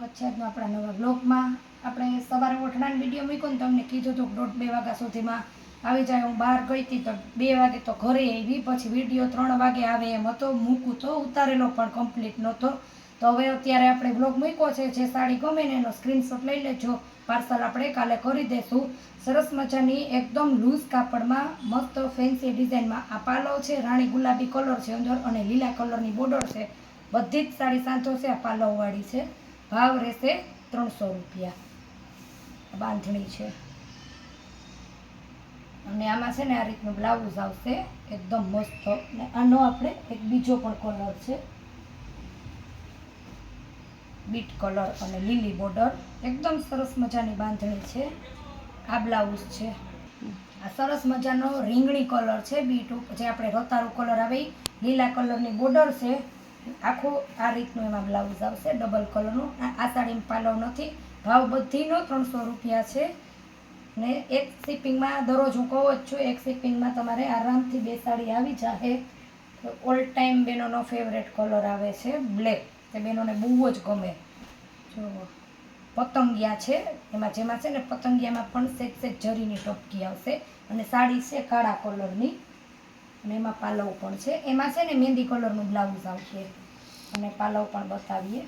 સ્વાગત છે આજનો આપણા નવા બ્લોગમાં। આપણે સવારે ઓઠણાનો વિડીયો મૂક્યો ને તમને કીધું હતું કે 1:30 વાગ્યા સુધીમાં આવી જાય। હું બહાર ગઈ હતી તો 2 વાગે તો ઘરે આવી, પછી વિડીયો 3 વાગે આવે એમ હતો, મૂકું તો ઉતારેલો પણ કમ્પ્લીટ નહોતો। તો હવે અત્યારે આપણે બ્લોગ મૂક્યો છે, જે સાડી ગમે ને એનો સ્ક્રીનશોટ લઈ લેજો, પાર્સલ આપણે કાલે કરી દઈશું। સરસ મજાની એકદમ લૂઝ કાપડમાં મસ્ત ફેન્સી ડિઝાઇનમાં આ પાલવ છે, રાણી ગુલાબી કલર છે અંદર અને લીલા કલરની બોર્ડર છે। બધી જ સાડી સાંધો છે, આ પાલવવાળી છે। ભાવ રહેશે 300 રૂપિયા। બાંધણી છે અને આમાં છે ને આ રીતનું બ્લાઉઝ આવશે એકદમ મસ્ત। ને આનો આપણે એક બીજો પણ કલર છે, બીટ કલર અને લીલી બોર્ડર, એકદમ સરસ મજાની બાંધણી છે। આ બ્લાઉઝ છે, આ સરસ મજાનો રીંગણી કલર છે, બીટ જે આપણે રતારું કલર આવે લીલા કલરની બોર્ડર છે। આખું આ રીતનું એમાં બ્લાઉઝ આવશે ડબલ કલરનું। આ સાડીમાં પાલવ નથી। ભાવ બધીનો 300 રૂપિયા છે ને એક શિપિંગમાં દરરોજ હું કહું જ છું, એક શિપિંગમાં તમારે આરામથી 2 સાડી આવી જાય। ઓલ ટાઈમ બહેનોનો ફેવરેટ કલર આવે છે બ્લેક, તે બહેનોને બહુ જ ગમે। જો પતંગિયા છે એમાં, જેમાં છે ને પતંગિયામાં પણ સેજ જરીની ટપકી આવશે અને સાડી છે કાળા કલરની અને એમાં પાલવ પણ છે। એમાં છે ને મહેંદી કલરનું બ્લાઉઝ આવશે અને પાલવ પણ બતાવીએ।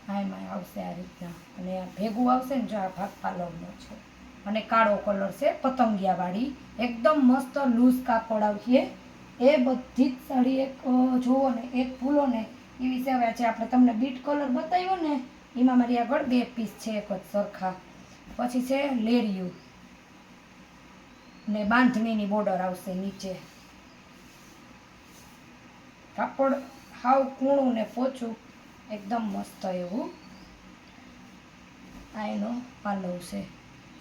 હા, એમાં આવશે આ રીતના અને આ ભેગું આવશે ને, જો આ ભાગ પાલવનો છે અને કાળો કલર છે પતંગિયાવાળી, એકદમ મસ્ત લૂઝ કાપડ આવશે। એ બધી જ સાડી એક જુઓ ને, એક ભૂલો ને એવી સેવા છે। આપણે તમને બીટ કલર બતાવ્યો ને એમાં મારી આગળ 2 પીસ છે એક જ સરખા। પછી છે લેરિયું ને બાંધણીની બોર્ડર આવશે નીચે। કાપડ હાવ કૂણું ને પોચું એકદમ મસ્ત એવું। આ એનો પાલવ છે,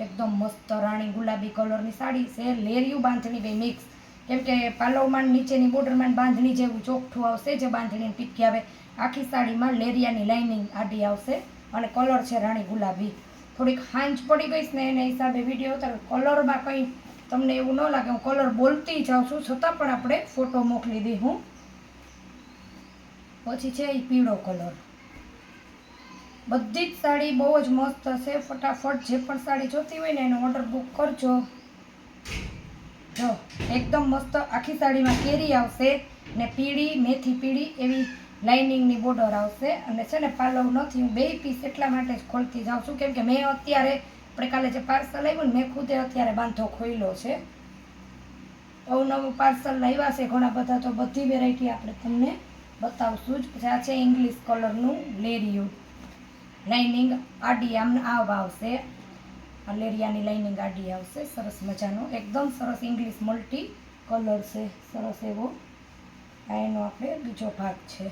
એકદમ મસ્ત રાણી ગુલાબી કલરની સાડી છે, લેરિયું બાંધણી બે મિક્સ, કેમ કે પાલવમાં નીચેની બોર્ડરમાં બાંધણી જેવું ચોખ્ઠું આવશે, જે બાંધણીની ટીપકી આવે। આખી સાડીમાં લેરિયાની લાઇનિંગ આડી આવશે અને કલર છે રાણી ગુલાબી। થોડીક હાંજ પડી ગઈ ને એને હિસાબે વિડીયો ઉતારો, કલરમાં કંઈ તમને એવું ન લાગે, હું કલર બોલતી જાઉં છું છતાં પણ આપણે ફોટો મોકલી દઈ હું। પછી છે એ પીળો કલર, બધી જ સાડી બહુ જ મસ્ત છે। ફટાફટ જે પણ સાડી જોતી હોય ને એનો ઓર્ડર બુક કરજો। જો એકદમ મસ્ત આખી સાડીમાં કેરી આવશે ને પીળી, મેથી પીળી એવી લાઇનિંગની બોર્ડર આવશે અને છે ને પાલવ નથી। હું 2 પીસ એટલા માટે જ ખોલતી જાઉં છું, કેમ કે મેં અત્યારે આપણે કાલે જે પાર્સલ આવ્યું ને મેં ખુદે અત્યારે બાંધો ખોલ્યો છે। અવનવું પાર્સલ લાવ્યા છે ઘણા બધા, તો બધી વેરાયટી આપણે તમને બતાવશું જ। પછી આ છે ઇંગ્લિશ કલરનું લેરિયું, લાઇનિંગ આડી આમ આવશે, આ લેરિયાની લાઇનિંગ આડી આવશે, સરસ મજાનો એકદમ સરસ ઇંગ્લિશ મલ્ટી કલર છે, સરસ એવો। આ એનો આપણે બીજો ભાગ છે।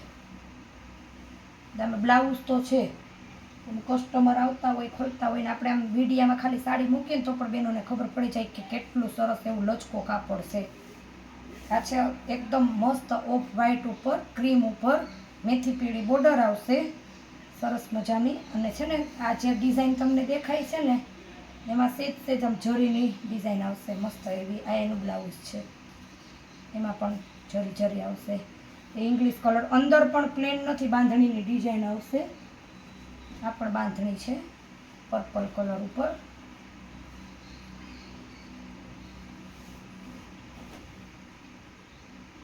આમાં બ્લાઉઝ તો છે, કસ્ટમર આવતા હોય ખોલતા હોય ને આપણે આમ વિડીયામાં ખાલી સાડી મૂકીએ ને તો પણ બહેનોને ખબર પડી જાય કે કેટલું સરસ એવું લચકો કાપડ છે। આ છે એકદમ મસ્ત ઓફ વ્હાઈટ ઉપર ક્રીમ ઉપર મેથી પીળી બોર્ડર આવશે સરસ મજાની। અને છે ને આ જે ડિઝાઇન તમને દેખાય છે ને એમાં સેજ આમ જરીની ડિઝાઇન આવશે મસ્ત એવી। આ એનું બ્લાઉઝ છે, એમાં પણ જરી આવશે। એ ઇંગ્લિશ કલર, અંદર પણ પ્લેન નથી, બાંધણીની ડિઝાઇન આવશે। આ પણ બાંધણી છે પર્પલ કલર ઉપર,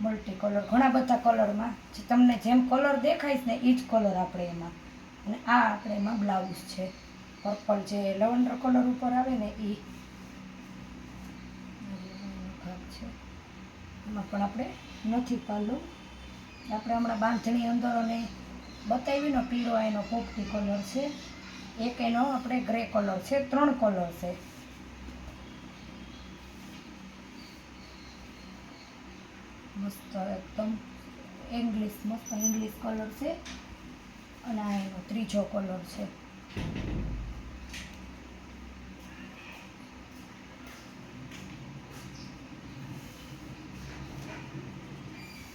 મલ્ટી કલર, ઘણા બધા કલરમાં જે તમને જેમ કલર દેખાઈશ ને એ જ કલર આપણે એમાં। અને આ આપણે એમાં બ્લાઉઝ છે પર્પલ, જે લવંડર કલર ઉપર આવે ને એ ભાગ છે। એમાં પણ આપણે નથી પાલવ, આપણે હમણાં બાંધણી અંદર અને બતાવી ને પીળો એનો પોપટી કલર છે, એક એનો આપણે ગ્રે કલર છે, 3 કલર છે। મસ્ત એકદમ ઇંગ્લિશ, મસ્ત ઇંગ્લિશ કલર છે અને આ એનો ત્રીજો કલર છે।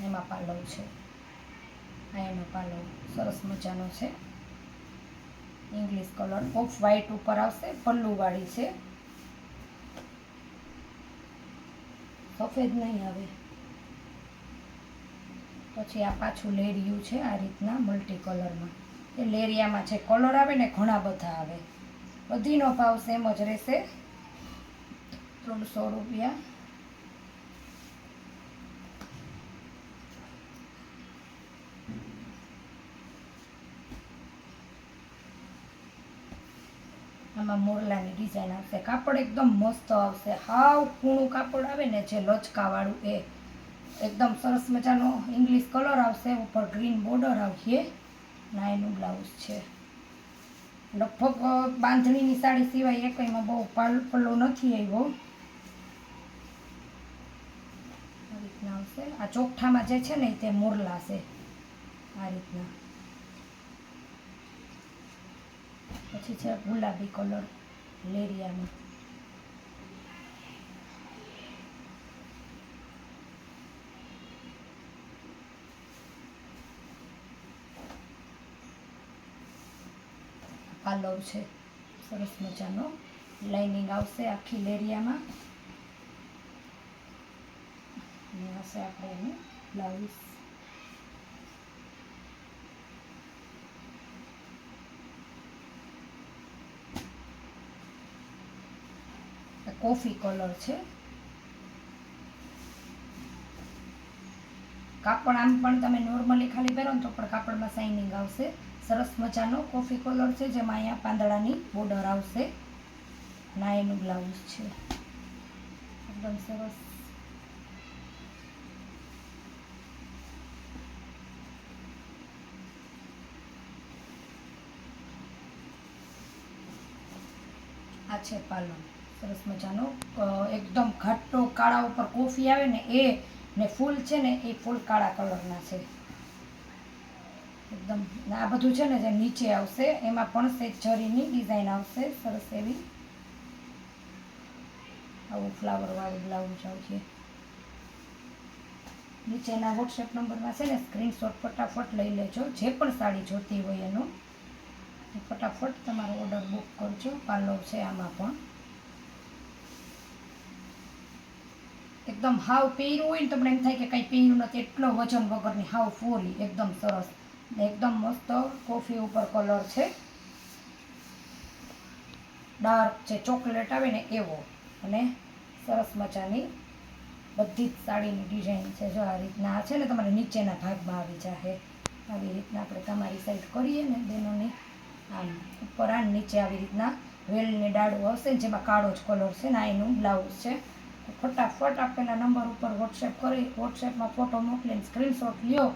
એમાં પાલવ છે, આ એનો પાલવ સરસ મજાનો છે, ઇંગ્લિશ કલર ઓફ વ્હાઈટ ઉપર આવશે, પલ્લુવાળી છે, સફેદ નહીં આવે। પછી આ પાછું લેરિયું છે આ રીતના મલ્ટી કલરમાં. એ લેરિયામાં જે કલર આવે ને ઘણા બધા આવે. બધીનો ભાવ સેમ જ રહેશે, 300 રૂપિયા. આમાં મોરલાની ડિઝાઇન આવશે. કાપડ એકદમ મસ્ત આવશે, હાવ કૂણું કાપડ આવે ને જે લચકાવાળું, એ એકદમ સરસ મજાનો ઇંગ્લિશ કલર આવશે. ઉપર ગ્રીન બોર્ડર આવશે. ના એનું બ્લાઉઝ છે. લગભગ બાંધણીની સાડી સિવાય એકમાં બહુ પલ્લો નથી આવ્યો. આ રીતના આવશે. આ ચોકઠામાં જે છે ને તે મોરલા છે આ રીતના. પછી છે ગુલાબી કલર લેરિયામાં. પાલવ છે સરસ મજાનો, લાઇનિંગ આવશે આખી લેરિયામાં. અને આવશે આપણે એનું બ્લાઉઝ. કોફી કલર છે. કાપડ આમ પણ તમે નોર્મલી ખાલી પહેરો ને તો પણ કાપડમાં શાઇનિંગ આવશે. સરસ મજાનો કોફી કલર છે જેમાં અહીંયા પાંદડાની બોર્ડર આવશે. ના એનું બ્લાઉઝ છે એકદમ સરસ. આ છે પાલવ સરસ મજાનો, એકદમ ઘાટો કાળા ઉપર કોફી આવે ને એ, ને ફૂલ છે ને એ ફૂલ કાળા કલરના છે એકદમ. આ બધું છે ને જે નીચે આવશે એમાં પણ સેજ જરીની ડિઝાઇન આવશે સરસ એવી. આવું ફ્લાવર વાળું બ્લાઉઝ આવશે. નીચેના વોટ્સએપ નંબરમાં છે ને સ્ક્રીનશોટ ફટાફટ લઈ લેજો. જે પણ સાડી જોતી હોય એનો ફટાફટ તમારો ઓર્ડર બુક કરજો. પાલવ છે આમાં પણ એકદમ હાવ પહેર્યું હોય ને તમને એમ થાય કે કંઈ પહેર્યું નથી, એટલો વજન વગરની હાવ ફોરી એકદમ સરસ. એકદમ મસ્ત કોફી ઉપર કલર છે, ડાર્ક જે ચોકલેટ આવે ને એવો. અને સરસ મજાની બધી જ સાડીની ડિઝાઇન છે. જો આ રીતના છે ને તમારે નીચેના ભાગમાં આવી જશે. આવી રીતના આપણે તમારી સાઈડ કરીએ ને બેનોની, આમ ઉપર આ નીચે આવી રીતના વેલની ડાળું આવશે જેમાં કાળો જ કલર છે. ના એનું બ્લાઉઝ છે. ફટાફટ આપેલા નંબર ઉપર વોટ્સએપમાં ફોટો મોકલીને સ્ક્રીનશોટ લ્યો.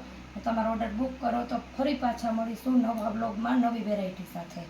તમારો ઓર્ડર બુક કરો તો ફરી પાછા મળીશું નવા બ્લોગમાં નવી વેરાયટી સાથે.